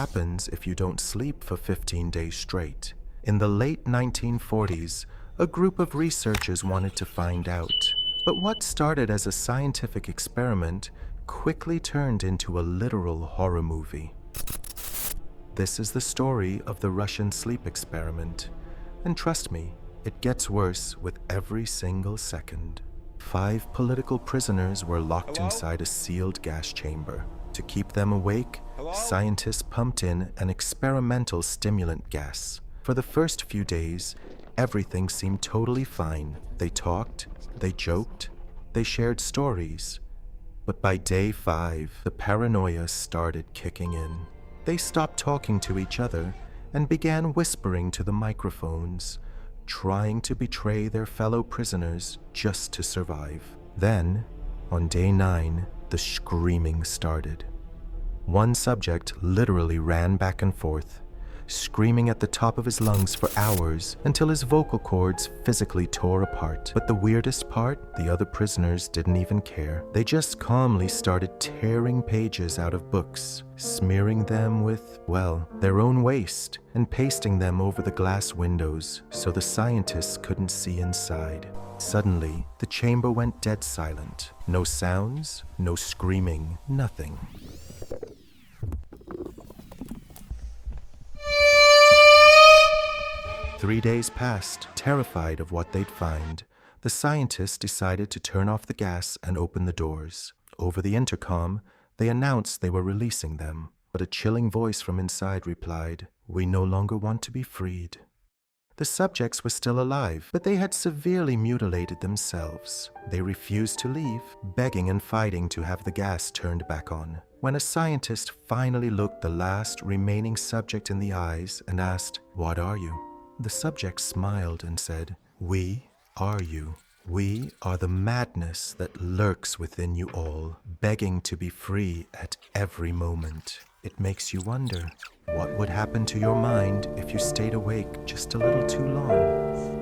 happens if you don't sleep for 15 days straight. In the late 1940s, a group of researchers wanted to find out. But what started as a scientific experiment quickly turned into a literal horror movie. This is the story of the Russian sleep experiment. And trust me, it gets worse with every single second. 5 political prisoners were locked inside a sealed gas chamber. To keep them awake, scientists pumped in an experimental stimulant gas. For the first few days, everything seemed totally fine. They talked, they joked, they shared stories. But by day 5, the paranoia started kicking in. They stopped talking to each other and began whispering to the microphones, trying to betray their fellow prisoners just to survive. Then, on day 9, the screaming started. One subject literally ran back and forth, screaming at the top of his lungs for hours until his vocal cords physically tore apart. But the weirdest part, the other prisoners didn't even care. They just calmly started tearing pages out of books, smearing them with, well, their own waste, and pasting them over the glass windows so the scientists couldn't see inside. Suddenly, the chamber went dead silent. No sounds, no screaming, nothing. Three days passed. Terrified of what they'd find, the scientists decided to turn off the gas and open the doors. Over the intercom, they announced they were releasing them, but a chilling voice from inside replied, "We no longer want to be freed." The subjects were still alive, but they had severely mutilated themselves. They refused to leave, begging and fighting to have the gas turned back on. When a scientist finally looked the last remaining subject in the eyes and asked, "What are you?" the subject smiled and said, "We are you. We are the madness that lurks within you all, begging to be free at every moment." It makes you wonder, what would happen to your mind if you stayed awake just a little too long?